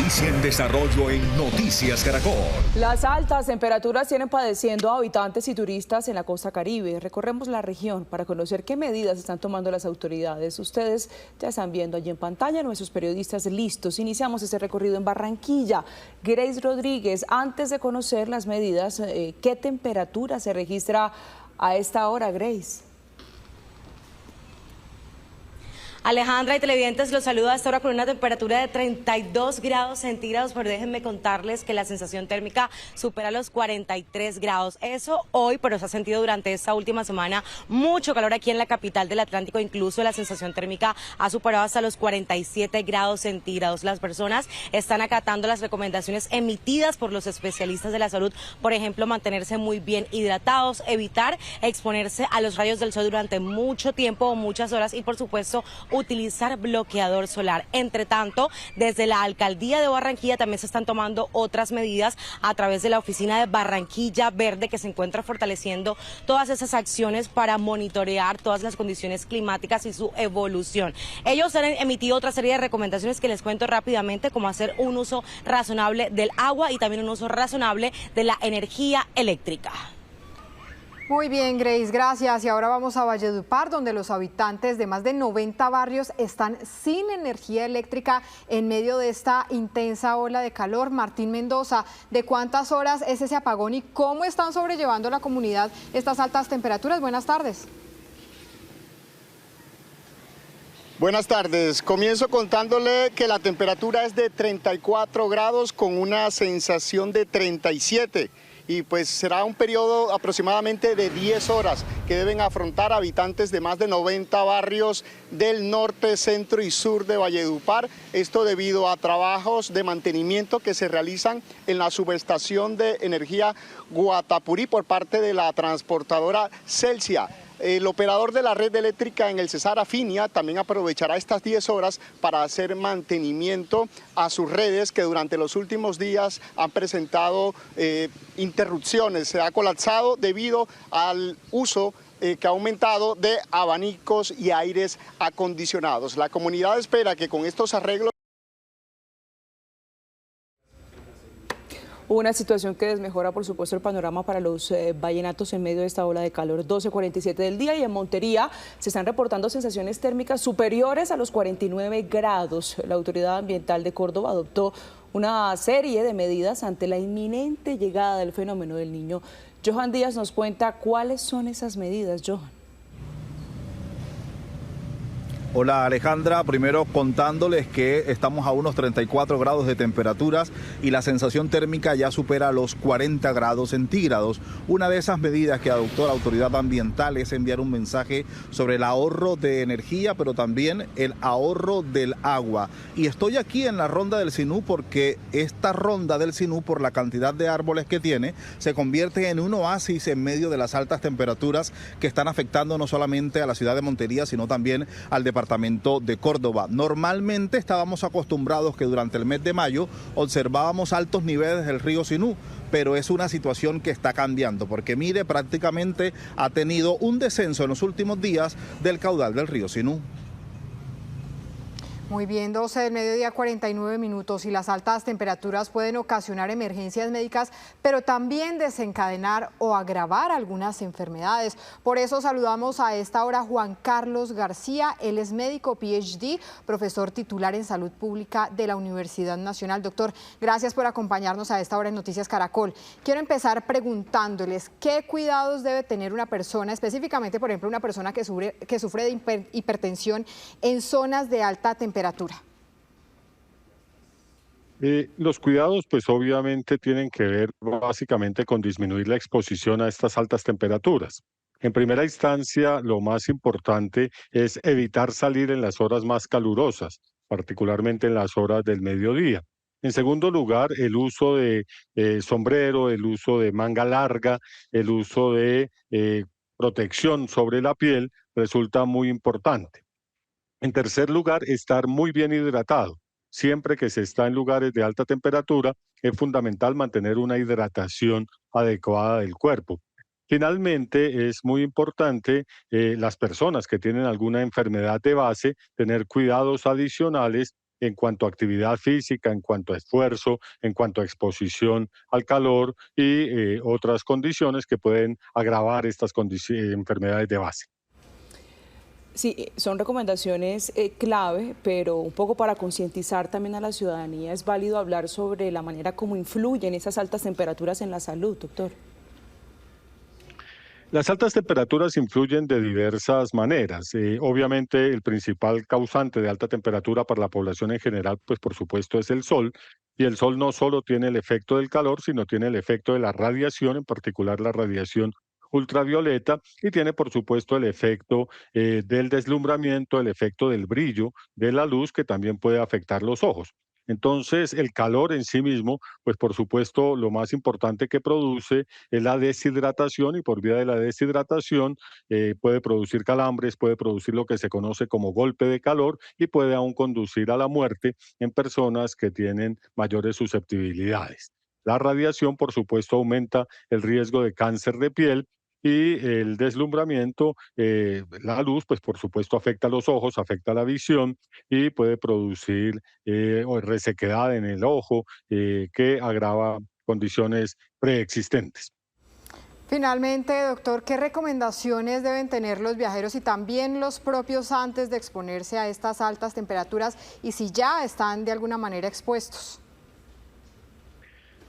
noticia en desarrollo en Noticias Caracol. Las altas temperaturas tienen padeciendo a habitantes y turistas en la costa Caribe. Recorremos la región para conocer qué medidas están tomando las autoridades. Ustedes ya están viendo allí en pantalla nuestros periodistas listos. Iniciamos este recorrido en Barranquilla. Grace Rodríguez, antes de conocer las medidas, ¿qué temperatura se registra a esta hora, Grace? Alejandra y televidentes, los saludo a esta hora con una temperatura de 32 grados centígrados, pero déjenme contarles que la sensación térmica supera los 43 grados. Eso hoy, pero se ha sentido durante esta última semana mucho calor aquí en la capital del Atlántico. Incluso la sensación térmica ha superado hasta los 47 grados centígrados. Las personas están acatando las recomendaciones emitidas por los especialistas de la salud. Por ejemplo, mantenerse muy bien hidratados, evitar exponerse a los rayos del sol durante mucho tiempo o muchas horas y, por supuesto, utilizar bloqueador solar. Entre tanto, desde la alcaldía de Barranquilla también se están tomando otras medidas a través de la oficina de Barranquilla Verde, que se encuentra fortaleciendo todas esas acciones para monitorear todas las condiciones climáticas y su evolución. Ellos han emitido otra serie de recomendaciones que les cuento rápidamente, como hacer un uso razonable del agua y también un uso razonable de la energía eléctrica. Muy bien, Grace, gracias. Y ahora vamos a Valledupar, donde los habitantes de más de 90 barrios están sin energía eléctrica en medio de esta intensa ola de calor. Martín Mendoza, ¿de cuántas horas es ese apagón y cómo están sobrellevando la comunidad estas altas temperaturas? Buenas tardes. Buenas tardes. Comienzo contándole que la temperatura es de 34 grados con una sensación de 37. Y pues será un periodo aproximadamente de 10 horas que deben afrontar habitantes de más de 90 barrios del norte, centro y sur de Valledupar. Esto debido a trabajos de mantenimiento que se realizan en la subestación de energía Guatapurí por parte de la transportadora Celsia. El operador de la red eléctrica en el Cesar Afinia también aprovechará estas 10 horas para hacer mantenimiento a sus redes que durante los últimos días han presentado interrupciones. Se ha colapsado debido al uso que ha aumentado de abanicos y aires acondicionados. La comunidad espera que con estos arreglos Una situación que desmejora, por supuesto, el panorama para los vallenatos en medio de esta ola de calor. 12:47 del día y en Montería se están reportando sensaciones térmicas superiores a los 49 grados. La Autoridad Ambiental de Córdoba adoptó una serie de medidas ante la inminente llegada del fenómeno del Niño. Johan Díaz nos cuenta cuáles son esas medidas, Johan. Hola Alejandra, primero contándoles que estamos a unos 34 grados de temperaturas y la sensación térmica ya supera los 40 grados centígrados. Una de esas medidas que adoptó la autoridad ambiental es enviar un mensaje sobre el ahorro de energía, pero también el ahorro del agua. Y estoy aquí en la ronda del Sinú porque esta ronda del Sinú, por la cantidad de árboles que tiene, se convierte en un oasis en medio de las altas temperaturas que están afectando no solamente a la ciudad de Montería, sino también al departamento de Córdoba. Normalmente estábamos acostumbrados que durante el mes de mayo observábamos altos niveles del río Sinú, pero es una situación que está cambiando, porque mire, prácticamente ha tenido un descenso en los últimos días del caudal del río Sinú. Muy bien, 12 del mediodía, 49 minutos, y las altas temperaturas pueden ocasionar emergencias médicas, pero también desencadenar o agravar algunas enfermedades. Por eso saludamos a esta hora a Juan Carlos García. Él es médico PhD, profesor titular en salud pública de la Universidad Nacional. Doctor, gracias por acompañarnos a esta hora en Noticias Caracol. Quiero empezar preguntándoles qué cuidados debe tener una persona, específicamente, por ejemplo, una persona que sufre de hipertensión en zonas de alta temperatura. Los cuidados pues obviamente tienen que ver básicamente con disminuir la exposición a estas altas temperaturas. En primera instancia, lo más importante es evitar salir en las horas más calurosas, particularmente en las horas del mediodía. En segundo lugar, el uso de sombrero, el uso de manga larga, el uso de protección sobre la piel resulta muy importante. En tercer lugar, estar muy bien hidratado. Siempre que se está en lugares de alta temperatura, es fundamental mantener una hidratación adecuada del cuerpo. Finalmente, es muy importante las personas que tienen alguna enfermedad de base, tener cuidados adicionales en cuanto a actividad física, en cuanto a esfuerzo, en cuanto a exposición al calor y otras condiciones que pueden agravar estas enfermedades de base. Sí, son recomendaciones clave, pero un poco para concientizar también a la ciudadanía, es válido hablar sobre la manera como influyen esas altas temperaturas en la salud, doctor. Las altas temperaturas influyen de diversas maneras. Obviamente, el principal causante de alta temperatura para la población en general, pues por supuesto, es el sol. Y el sol no solo tiene el efecto del calor, sino tiene el efecto de la radiación, en particular la radiación ultravioleta, y tiene por supuesto el efecto del deslumbramiento, el efecto del brillo de la luz, que también puede afectar los ojos. Entonces, el calor en sí mismo, pues por supuesto, lo más importante que produce es la deshidratación, y por vía de la deshidratación puede producir calambres, puede producir lo que se conoce como golpe de calor y puede aún conducir a la muerte en personas que tienen mayores susceptibilidades. La radiación, por supuesto, aumenta el riesgo de cáncer de piel. Y el deslumbramiento, la luz, pues por supuesto afecta a los ojos, afecta a la visión y puede producir o resequedad en el ojo que agrava condiciones preexistentes. Finalmente, doctor, ¿qué recomendaciones deben tener los viajeros y también los propios antes de exponerse a estas altas temperaturas y si ya están de alguna manera expuestos?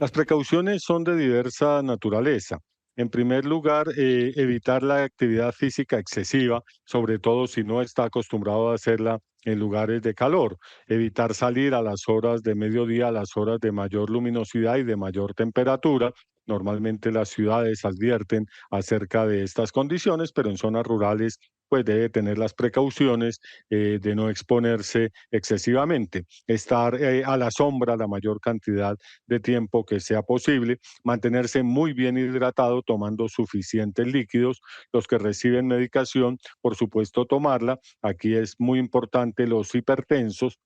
Las precauciones son de diversa naturaleza. En primer lugar, evitar la actividad física excesiva, sobre todo si no está acostumbrado a hacerla en lugares de calor. Evitar salir a las horas de mediodía, a las horas de mayor luminosidad y de mayor temperatura. Normalmente las ciudades advierten acerca de estas condiciones, pero en zonas rurales pues debe tener las precauciones de no exponerse excesivamente, estar a la sombra la mayor cantidad de tiempo que sea posible, mantenerse muy bien hidratado tomando suficientes líquidos, los que reciben medicación, por supuesto tomarla. Aquí es muy importante los hipertensos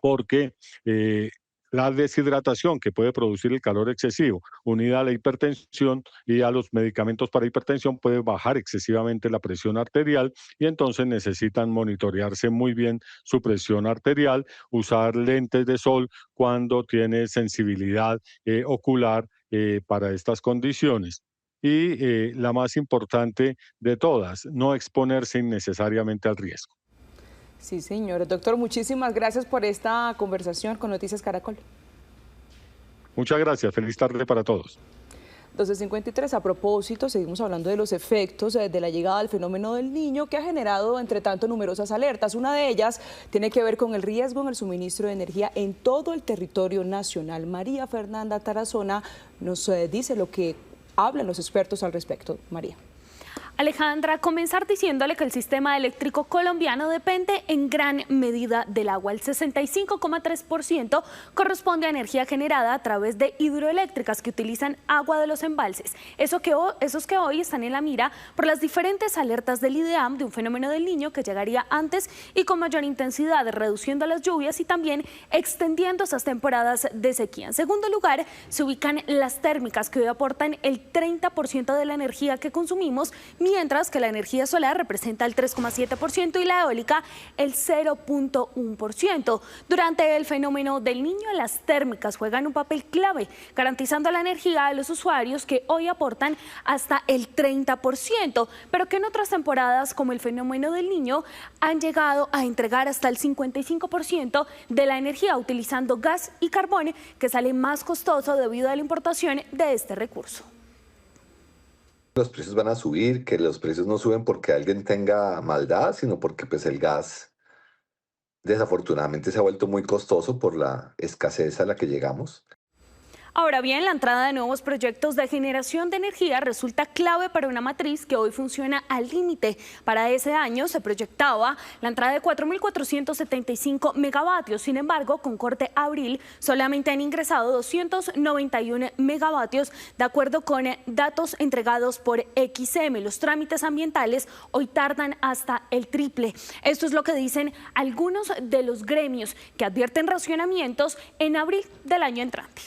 porque la deshidratación que puede producir el calor excesivo, unida a la hipertensión y a los medicamentos para hipertensión, puede bajar excesivamente la presión arterial y entonces necesitan monitorearse muy bien su presión arterial, usar lentes de sol cuando tiene sensibilidad ocular para estas condiciones. Y la más importante de todas, no exponerse innecesariamente al riesgo. Sí, señor. Doctor, muchísimas gracias por esta conversación con Noticias Caracol. Muchas gracias. Feliz tarde para todos. 12:53. A propósito, seguimos hablando de los efectos de la llegada del fenómeno del Niño, que ha generado, entre tanto, numerosas alertas. Una de ellas tiene que ver con el riesgo en el suministro de energía en todo el territorio nacional. María Fernanda Tarazona nos dice lo que hablan los expertos al respecto. María. Alejandra, comenzar diciéndole que el sistema eléctrico colombiano depende en gran medida del agua. El 65,3% corresponde a energía generada a través de hidroeléctricas que utilizan agua de los embalses. Esos que hoy están en la mira por las diferentes alertas del IDEAM de un fenómeno del Niño que llegaría antes y con mayor intensidad, reduciendo las lluvias y también extendiendo esas temporadas de sequía. En segundo lugar, se ubican las térmicas, que hoy aportan el 30% de la energía que consumimos, mientras que la energía solar representa el 3,7% y la eólica el 0,1%. Durante el fenómeno del Niño, las térmicas juegan un papel clave, garantizando la energía a los usuarios, que hoy aportan hasta el 30%, pero que en otras temporadas, como el fenómeno del Niño, han llegado a entregar hasta el 55% de la energía utilizando gas y carbón, que sale más costoso debido a la importación de este recurso. Los precios van a subir, que los precios no suben porque alguien tenga maldad, sino porque pues el gas desafortunadamente se ha vuelto muy costoso por la escasez a la que llegamos. Ahora bien, la entrada de nuevos proyectos de generación de energía resulta clave para una matriz que hoy funciona al límite. Para ese año se proyectaba la entrada de 4.475 megavatios. Sin embargo, con corte a abril solamente han ingresado 291 megavatios, de acuerdo con datos entregados por XM. Los trámites ambientales hoy tardan hasta el triple. Esto es lo que dicen algunos de los gremios, que advierten racionamientos en abril del año entrante.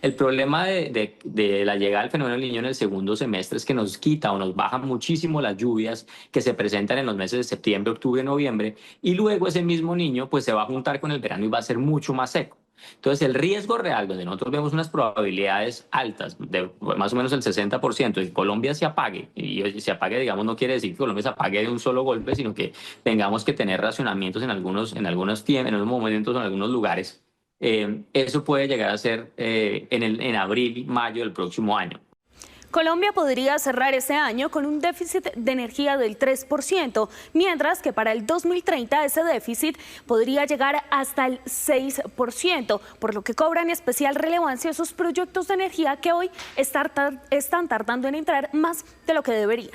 El problema de la llegada del fenómeno del Niño en el segundo semestre es que nos quita o nos baja muchísimo las lluvias que se presentan en los meses de septiembre, octubre, noviembre, y luego ese mismo niño pues se va a juntar con el verano y va a ser mucho más seco. Entonces el riesgo real, donde nosotros vemos unas probabilidades altas, de más o menos el 60%, de que Colombia se apague, y se apague, digamos, no quiere decir que Colombia se apague de un solo golpe, sino que tengamos que tener racionamientos en algunos momentos, en algunos lugares. Eso puede llegar a ser en abril, mayo del próximo año. Colombia podría cerrar este año con un déficit de energía del 3%, mientras que para el 2030 ese déficit podría llegar hasta el 6%, por lo que cobran especial relevancia esos proyectos de energía que hoy están tardando en entrar más de lo que deberían.